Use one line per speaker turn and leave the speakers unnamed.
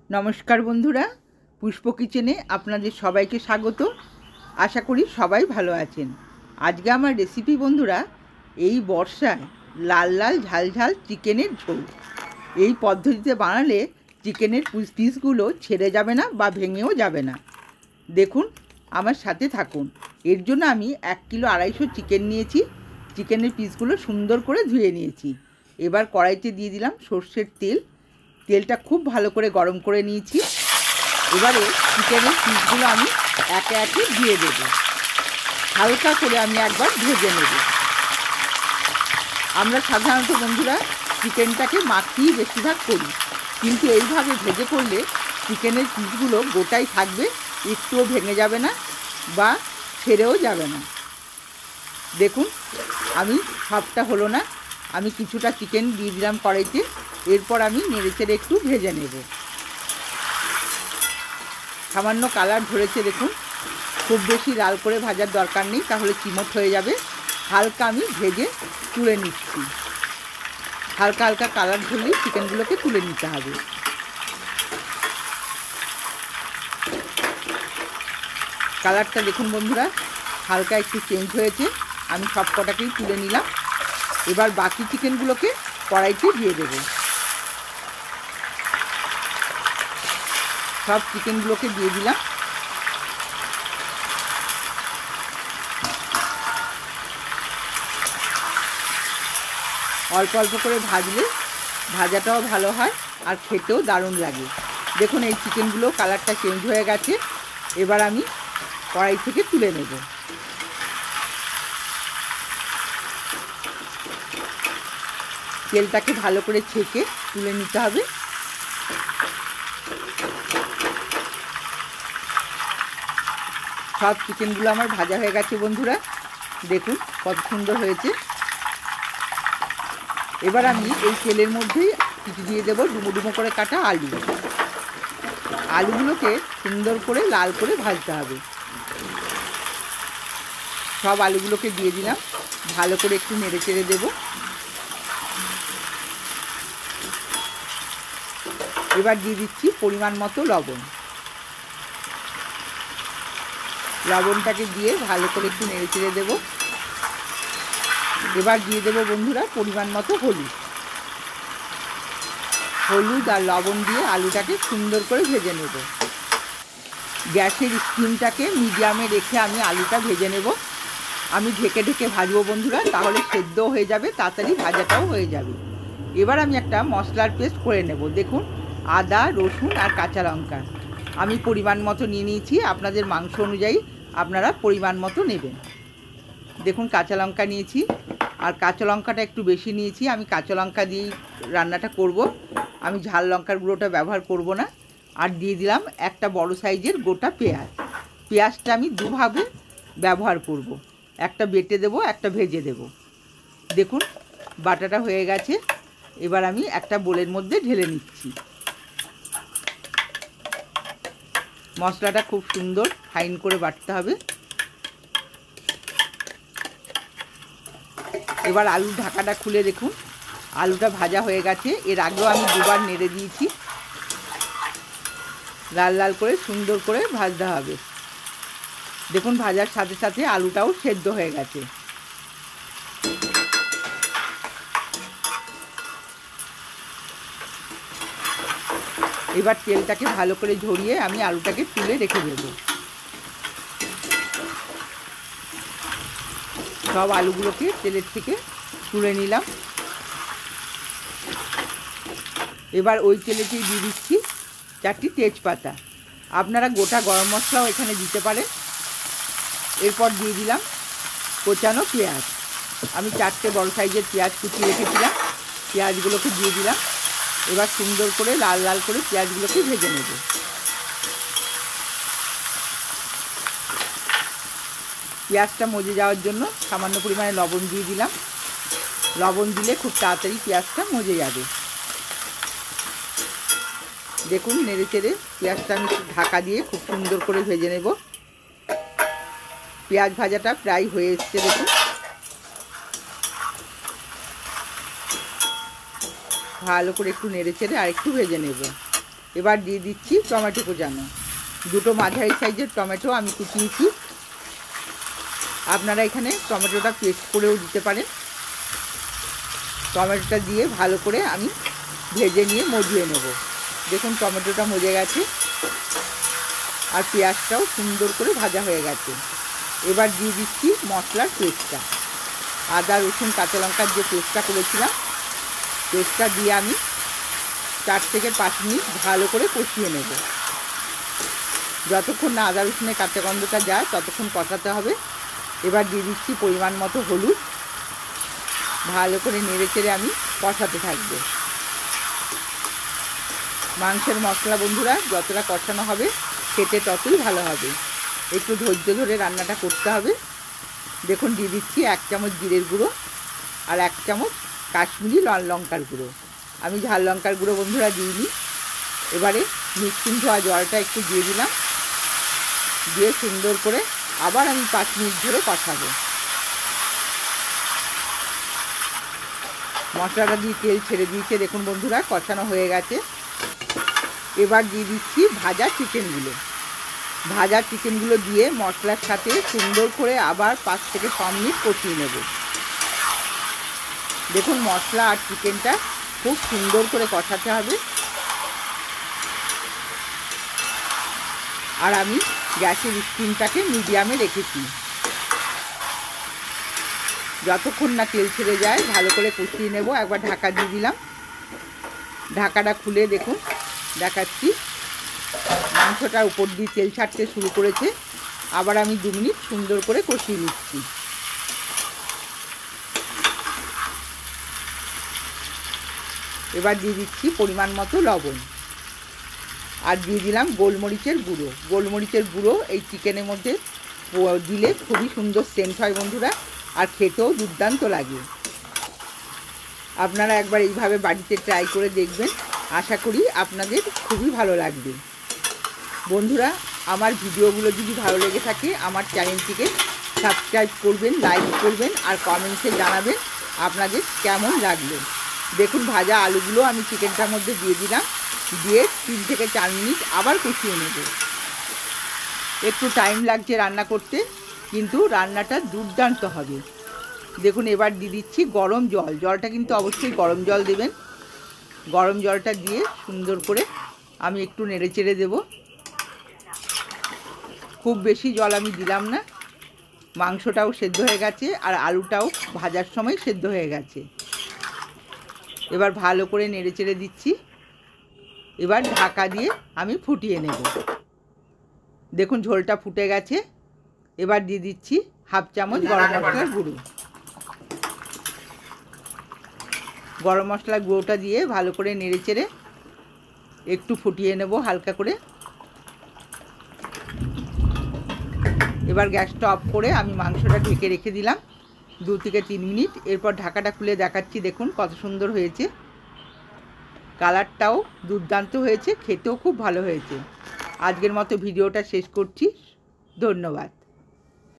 নমস্কার বন্ধুরা, পুষ্প কিচেনে আপনাদের সবাইকে স্বাগত। আশা করি সবাই ভালো আছেন। আজকে আমার রেসিপি বন্ধুরা, এই বর্ষায় লাল লাল ঝাল ঝাল চিকেনের ঝোল। এই পদ্ধতিতে বানালে চিকেনের পিসগুলো ছেড়ে যাবে না বা ভেঙেও যাবে না। দেখুন, আমার সাথে থাকুন। এর জন্য আমি 1 কিলো 250 চিকেন নিয়েছি। চিকেনের পিসগুলো সুন্দর করে ধুয়ে নিয়েছি। এবার কড়াইতে দিয়ে দিলাম সর্ষের তেল। তেলটা খুব ভালো করে গরম করে নিয়েছি। এবারে চিকেনের পিসগুলো আমি একে একে দিয়ে দেব। হালকা করে আমি একবার ভেজে নেব। আমরা সাধারণত বন্ধুরা চিকেনটাকে মাখিয়ে বেশিরভাগ করি, কিন্তু এইভাবে ভেজে করলে চিকেনের পিসগুলো গোটাই থাকবে, একটুও ভেঙে যাবে না বা ছেড়েও যাবে না। দেখুন, আমি সবটা হলো না, আমি কিছুটা চিকেন দিয়ে দিলাম কড়াইতে। এরপর আমি নেড়েচেড়ে একটু ভেজে নেব। সামান্য কালার ধরেছে দেখুন। খুব বেশি লাল করে ভাজার দরকার নেই, তাহলে চিমট হয়ে যাবে। হালকা আমি ভেজে তুলে নিচ্ছি। হালকা হালকা কালার ধরলেই চিকেনগুলোকে তুলে নিতে হবে। কালারটা দেখুন বন্ধুরা, হালকা একটু চেঞ্জ হয়েছে। আমি সব কটাকেই তুলে নিলাম। এবার বাকি চিকেনগুলোকে কড়াইতে দিয়ে দেব। সব চিকেনগুলোকে দিয়ে দিলাম। অল্প অল্প করে ভাজলে ভাজাটাও ভালো হয় আর খেতেও দারুণ লাগে। দেখুন, এই চিকেনগুলো কালারটা চেঞ্জ হয়ে গেছে। এবার আমি কড়াই থেকে তুলে নেব। তেলটাকে ভালো করে ছেঁকে তুলে নিতে হবে। সব চিকেনগুলো আমার ভাজা হয়ে গেছে বন্ধুরা। দেখুন কত সুন্দর হয়েছে। এবার আমি এই তেলের মধ্যেই কিছু দিয়ে দেবো ডুমো ডুমো করে কাটা আলু। আলুগুলোকে সুন্দর করে লাল করে ভাজতে হবে। সব আলুগুলোকে দিয়ে দিলাম। ভালো করে একটু নেড়ে চেড়ে দেবো। এবার দিয়ে দিচ্ছি পরিমাণ মতো লবণ। লবণটাকে দিয়ে ভালো করে একটু নেড়ে চেড়ে দেবো। এবার দিয়ে দেবো বন্ধুরা পরিমাণ মতো হলুদ। হলুদ আর লবণ দিয়ে আলুটাকে সুন্দর করে ভেজে নেব। গ্যাসের স্টিমটাকে মিডিয়ামে রেখে আমি আলুটা ভেজে নেব। আমি ঢেকে ঢেকে ভাজবো বন্ধুরা, তাহলে সেদ্ধও হয়ে যাবে, তাড়াতাড়ি ভাজাটাও হয়ে যাবে। এবার আমি একটা মশলার পেস্ট করে নেব। দেখুন, আদা, রসুন আর কাঁচা লঙ্কা আমি পরিমাণ মতো নিয়ে নিয়েছি। আপনাদের মাংস অনুযায়ী আপনারা পরিমাণ মতো নেবেন। দেখুন, কাঁচা লঙ্কা নিয়েছি, আর কাঁচা লঙ্কাটা একটু বেশি নিয়েছি। আমি কাঁচা লঙ্কা দিয়েই রান্নাটা করব, আমি ঝাল লঙ্কার গুঁড়োটা ব্যবহার করব না। আর দিয়ে দিলাম একটা বড় সাইজের গোটা পেঁয়াজ। পেঁয়াজটা আমি দুভাবে ব্যবহার করব, একটা বেটে দেব, একটা ভেজে দেব। দেখুন, বাটাটা হয়ে গেছে। এবার আমি একটা বোলের মধ্যে ঢেলে নিচ্ছি। মশলাটা খুব সুন্দর ফাইন করে বাটতে হবে। এবার আলুর ঢাকাটা খুলে দেখুন, আলুটা ভাজা হয়ে গেছে। এর আগেও আমি দুবার নেড়ে দিয়েছি। লাল লাল করে সুন্দর করে ভাজতে হবে। দেখুন, ভাজার সাথে সাথে আলুটাও সেদ্ধ হয়ে গেছে। এবার তেলটাকে ভালো করে ঝরিয়ে আমি আলুটাকে তুলে রেখে দেব। সব আলুগুলোকে তেলের থেকে তুলে নিলাম। এবার ওই তেলেতেই দিয়ে দিচ্ছি 4টি তেজপাতা। আপনারা গোটা গরম মশলাও এখানে দিতে পারেন। এরপর দিয়ে দিলাম কোচানো পেঁয়াজ। আমি 4টে বড় সাইজের পেঁয়াজ কুচিয়ে রেখেছিলাম। পেঁয়াজগুলোকে দিয়ে দিলাম। এবার সুন্দর করে লাল লাল করে পেঁয়াজগুলোকে ভেজে নেব। পেঁয়াজটা মজে যাওয়ার জন্য সামান্য পরিমাণে লবণ দিয়ে দিলাম। লবণ দিলে খুব তাড়াতাড়ি পেঁয়াজটা মজে যাবে। দেখুন, নেড়ে চেড়ে পেঁয়াজটা আমি ঢাকা দিয়ে খুব সুন্দর করে ভেজে নেব। পেঁয়াজ ভাজাটা প্রায় হয়ে এসছে। দেখুন, ভালো করে একটু নেড়ে চেড়ে আর একটু ভেজে নেব। এবার দিয়ে দিচ্ছি টমেটো কোচানো, দুটো মাঝারি সাইজের টমেটো আমি কুচিয়েছি। আপনারা এখানে টমেটোটা পেস্ট করেও দিতে পারেন। টমেটোটা দিয়ে ভালো করে আমি ভেজে নিয়ে মজিয়ে নেব। দেখুন টমেটোটা মজে গেছে আর পেঁয়াজটাও সুন্দর করে ভাজা হয়ে গেছে। এবার দিয়ে দিচ্ছি মশলার পেস্টটা, আদা রসুন কাঁচা লঙ্কার যে পেস্টটা করেছিলাম, পেস্টটা দিয়ে আমি 4 থেকে 5 মিনিট ভালো করে কষিয়ে নেব। যতক্ষণ না আদা রসুনের কাঁচা গন্ধটা যায় ততক্ষণ কষাতে হবে। এবার দিয়ে দিচ্ছি পরিমাণ মতো হলুদ, ভালো করে নেড়ে চেড়ে আমি কষাতে থাকবো। মাংসের মশলা বন্ধুরা যতটা কষানো হবে খেতে ততই ভালো হবে, একটু ধৈর্য ধরে রান্নাটা করতে হবে। দেখুন দিয়ে দিচ্ছি 1 চামচ জিরের গুঁড়ো আর 1 চামচ কাশ্মীরি লাল লঙ্কার গুঁড়ো। আমি ঝাল লঙ্কার গুঁড়ো বন্ধুরা দিইনি। এবারে মিক্সিং ধোয়া জলটা একটু দিয়ে দিলাম, দিয়ে সুন্দর করে আবার আমি 5 মিনিট ধরে কষাবো। মশলাটা দিয়ে তেল ছেড়ে দিয়েছে, দেখুন বন্ধুরা কষানো হয়ে গেছে। এবার দিয়ে দিচ্ছি ভাজা চিকেনগুলো দিয়ে মশলার সাথে সুন্দর করে আবার 5 থেকে 6 মিনিট কষিয়ে নেব। দেখুন মশলা আর চিকেনটা খুব সুন্দর করে কষাতে হবে। আর আমি গ্যাসের স্টিমটাকে মিডিয়ামে রেখেছি। যতক্ষণ না তেল ছেড়ে যায় ভালো করে কষিয়ে নেব। একবার ঢাকা দিয়ে দিলাম, ঢাকাটা খুলে দেখুন দেখাচ্ছি মাংসটা উপর দিয়ে তেল ছাড়তে শুরু করেছে। আবার আমি 2 মিনিট সুন্দর করে কষিয়ে নিচ্ছি। এবার দিয়ে দিচ্ছি পরিমাণ মতো লবণ আর দিয়ে দিলাম গোলমরিচের গুঁড়ো। এই চিকেনের মধ্যে দিলে খুবই সুন্দর সেন্ট হয় বন্ধুরা, আর খেতেও দুর্দান্ত লাগে। আপনারা একবার এইভাবে বাড়িতে ট্রাই করে দেখবেন, আশা করি আপনাদের খুবই ভালো লাগবে। বন্ধুরা আমার ভিডিওগুলো যদি ভালো লেগে থাকে আমার চ্যানেলটিকে সাবস্ক্রাইব করবেন, লাইক করবেন আর কমেন্টসে জানাবেন আপনাদের কেমন লাগলো। দেখুন ভাজা আলুগুলো আমি চিকেনটার মধ্যে দিয়ে দিলাম, দিয়ে 3 থেকে 4 মিনিট আবার কষিয়ে নেব। একটু টাইম লাগছে রান্না করতে, কিন্তু রান্নাটা দুর্দান্ত হবে। দেখুন এবার দিয়ে দিচ্ছি গরম জল, জলটা কিন্তু অবশ্যই গরম জল দেবেন। গরম জলটা দিয়ে সুন্দর করে আমি একটু নেড়ে চেড়ে দেবো। খুব বেশি জল আমি দিলাম না, মাংসটাও সেদ্ধ হয়ে গেছে আর আলুটাও ভাজার সময় সেদ্ধ হয়ে গেছে। এবার ভালো করে নেড়ে চেড়ে দিচ্ছি। এবার ঢাকা দিয়ে আমি ফুটিয়ে নেব। দেখুন ঝোলটা ফুটে গেছে। এবার দিয়ে দিচ্ছি 1/2 চামচ গরম মশলার গুঁড়ো। গরম মশলার গুঁড়োটা দিয়ে ভালো করে নেড়ে চেড়ে একটু ফুটিয়ে নেব হালকা করে। এবার গ্যাসটা অফ করে আমি মাংসটা ঢেকে রেখে দিলাম 2 থেকে 3 মিনিট। এরপর ঢাকাটা খুলে দেখাচ্ছি, দেখুন কত সুন্দর হয়েছে, কালারটাও দুর্দান্ত হয়েছে, খেতেও খুব ভালো হয়েছে। আজকের মতো ভিডিওটা শেষ করছি, ধন্যবাদ।